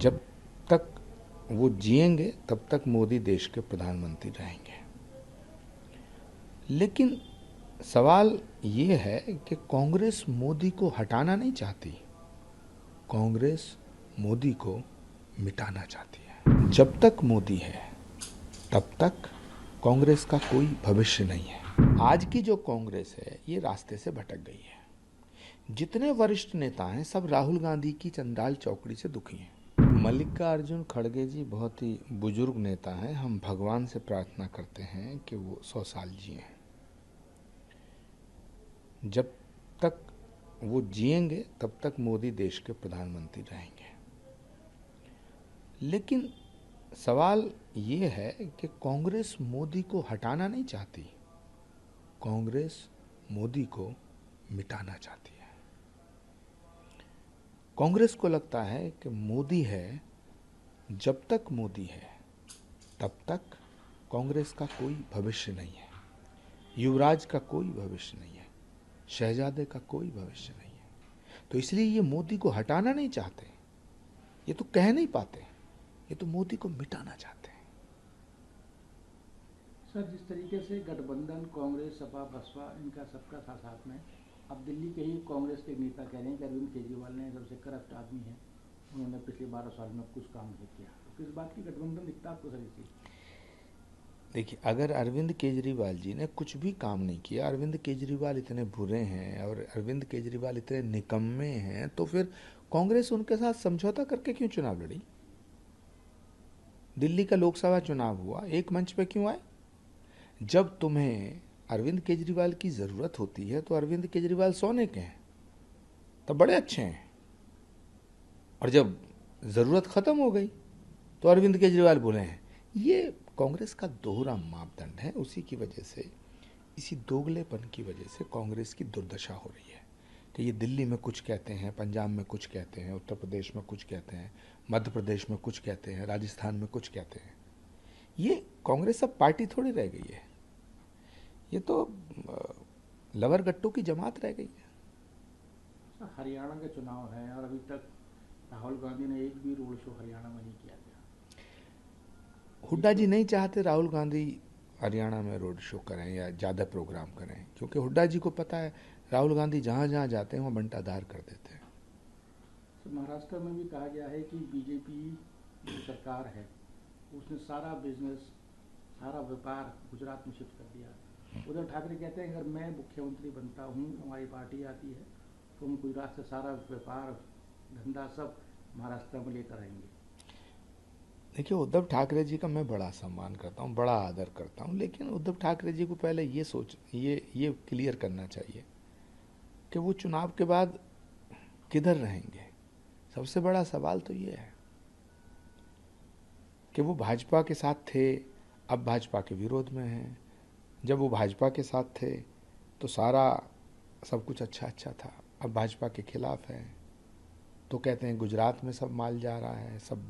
जब तक वो जिएंगे तब तक मोदी देश के प्रधानमंत्री रहेंगे। लेकिन सवाल ये है कि कांग्रेस मोदी को हटाना नहीं चाहती, कांग्रेस मोदी को मिटाना चाहती है। जब तक मोदी है तब तक कांग्रेस का कोई भविष्य नहीं है। आज की जो कांग्रेस है ये रास्ते से भटक गई है। जितने वरिष्ठ नेता हैं सब राहुल गांधी की चंडाल चौकड़ी से दुखी हैं। मल्लिकार्जुन खड़गे जी बहुत ही बुजुर्ग नेता हैं। हम भगवान से प्रार्थना करते हैं कि वो 100 साल जिए। जब तक वो जिएंगे तब तक मोदी देश के प्रधानमंत्री रहेंगे। लेकिन सवाल ये है कि कांग्रेस मोदी को हटाना नहीं चाहती, कांग्रेस मोदी को मिटाना चाहती है। कांग्रेस को लगता है कि मोदी है, जब तक मोदी है तब तक कांग्रेस का कोई भविष्य नहीं है, युवराज का कोई भविष्य नहीं है, शहजादे का कोई भविष्य नहीं है। तो इसलिए ये मोदी को हटाना नहीं चाहते, ये तो कह नहीं पाते, ये तो मोदी को मिटाना चाहते हैं। सर, जिस तरीके से गठबंधन कांग्रेस सपा बसपा इनका सबका था साथ में, अब दिल्ली के ही कांग्रेस के नेता कह रहे हैं कि अरविंद केजरीवाल ने सबसे करप्ट आदमी है, उन्होंने पिछले 12 साल में कुछ काम नहीं किया। तो किस बात की गठबंधन दिखता आपको सर इसी? देखिए, अगर अरविंद केजरीवाल जी ने कुछ भी काम नहीं किया, अरविंद केजरीवाल इतने बुरे हैं और अरविंद केजरीवाल इतने निकम्मे हैं, तो फिर कांग्रेस उनके साथ समझौता करके क्यों चुनाव लड़ी? दिल्ली का लोकसभा चुनाव हुआ, एक मंच पे क्यों आए? जब तुम्हें अरविंद केजरीवाल की जरूरत होती है तो अरविंद केजरीवाल सोने के हैं, तब बड़े अच्छे हैं, और जब जरूरत खत्म हो गई तो अरविंद केजरीवाल बुरे हैं। ये कांग्रेस का दोहरा मापदंड है। उसी की वजह से, इसी दोगलेपन की वजह से कांग्रेस की दुर्दशा हो रही है कि ये दिल्ली में कुछ कहते हैं, पंजाब में कुछ कहते हैं, उत्तर प्रदेश में कुछ कहते हैं, मध्य प्रदेश में कुछ कहते हैं, राजस्थान में कुछ कहते हैं। ये कांग्रेस अब पार्टी थोड़ी रह गई है, ये तो लवर गट्टू की जमात रह गई है। हरियाणा के चुनाव है और अभी तक राहुल गांधी ने एक भी रोड शो हरियाणा में नहीं किया गया। हुड्डा जी नहीं चाहते राहुल गांधी हरियाणा में रोड शो करें या ज़्यादा प्रोग्राम करें, क्योंकि हुड्डा जी को पता है राहुल गांधी जहाँ जहाँ जाते हैं वहाँ बंटाधार कर देते हैं। तो महाराष्ट्र में भी कहा गया है कि बीजेपी जो सरकार है उसने सारा बिजनेस, सारा व्यापार गुजरात में शिफ्ट कर दिया। उद्धव ठाकरे कहते हैं अगर मैं मुख्यमंत्री बनता हूँ, हमारी पार्टी आती है, तो हम गुजरात से सारा व्यापार धंधा सब महाराष्ट्र में लेकर आएंगे। देखिए, उद्धव ठाकरे जी का मैं बड़ा सम्मान करता हूँ, बड़ा आदर करता हूँ, लेकिन उद्धव ठाकरे जी को पहले ये क्लियर करना चाहिए कि वो चुनाव के बाद किधर रहेंगे। सबसे बड़ा सवाल तो ये है कि वो भाजपा के साथ थे, अब भाजपा के विरोध में हैं। जब वो भाजपा के साथ थे तो सारा सब कुछ अच्छा अच्छा था, अब भाजपा के खिलाफ है तो कहते हैं गुजरात में सब माल जा रहा है सब।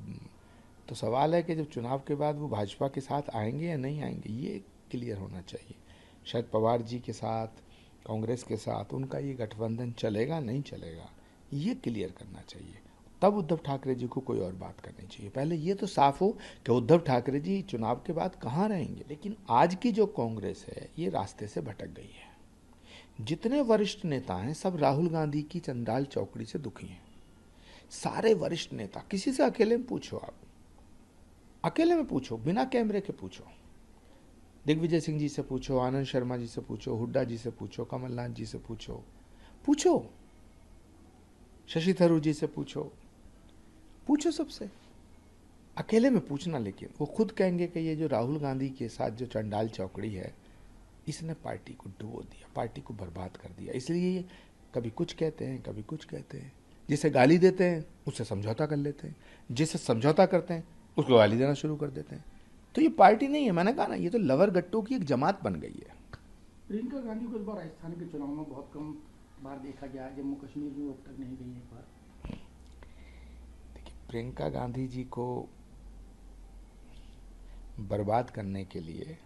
तो सवाल है कि जब चुनाव के बाद वो भाजपा के साथ आएंगे या नहीं आएंगे, ये क्लियर होना चाहिए। शायद पवार जी के साथ, कांग्रेस के साथ उनका ये गठबंधन चलेगा नहीं चलेगा, ये क्लियर करना चाहिए। तब उद्धव ठाकरे जी को कोई और बात करनी चाहिए। पहले ये तो साफ हो कि उद्धव ठाकरे जी चुनाव के बाद कहाँ रहेंगे। लेकिन आज की जो कांग्रेस है ये रास्ते से भटक गई है। जितने वरिष्ठ नेता हैं सब राहुल गांधी की चंडाल चौकड़ी से दुखी हैं। सारे वरिष्ठ नेता, किसी से अकेले में पूछो, आप अकेले में पूछो, बिना कैमरे के पूछो, दिग्विजय सिंह जी से पूछो, आनंद शर्मा जी से पूछो, हुड्डा जी से पूछो, कमलनाथ जी से पूछो, पूछो शशि थरूर जी से पूछो, पूछो सबसे, अकेले में पूछना। लेकिन वो खुद कहेंगे कि ये जो राहुल गांधी के साथ जो चंडाल चौकड़ी है इसने पार्टी को डुबो दिया, पार्टी को बर्बाद कर दिया। इसलिए ये कभी कुछ कहते हैं, कभी कुछ कहते हैं। जिसे गाली देते हैं उससे समझौता कर लेते हैं, जिसे समझौता करते हैं उसको गाली देना शुरू कर देते हैं। तो ये पार्टी नहीं है, मैंने कहा ना, ये तो लवर गट्टू की एक जमात बन गई है। प्रियंका गांधी को इस बार राजस्थान के चुनाव में बहुत कम बार देखा गया, जम्मू कश्मीर में अब तक नहीं गई एक बार। देखिए, प्रियंका गांधी जी को बर्बाद करने के लिए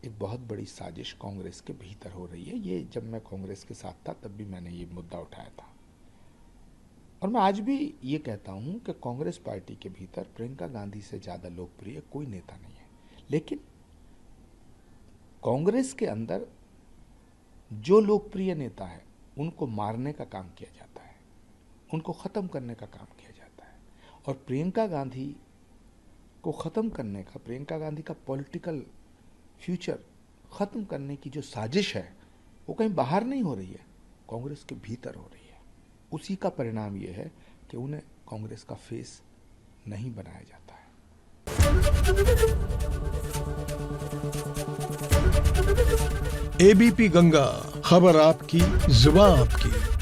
एक बहुत बड़ी साजिश कांग्रेस के भीतर हो रही है। ये जब मैं कांग्रेस के साथ था तब भी मैंने ये मुद्दा उठाया था। और मैं आज भी ये कहता हूं कि कांग्रेस पार्टी के भीतर प्रियंका गांधी से ज़्यादा लोकप्रिय कोई नेता नहीं है। लेकिन कांग्रेस के अंदर जो लोकप्रिय नेता है उनको मारने का काम किया जाता है, उनको ख़त्म करने का काम किया जाता है। और प्रियंका गांधी को ख़त्म करने का, प्रियंका गांधी का पॉलिटिकल फ्यूचर ख़त्म करने की जो साजिश है वो कहीं बाहर नहीं हो रही है, कांग्रेस के भीतर हो रही है। उसी का परिणाम ये है कि उन्हें कांग्रेस का फेस नहीं बनाया जाता है। एबीपी गंगा, खबर आपकी, जुबान आपकी।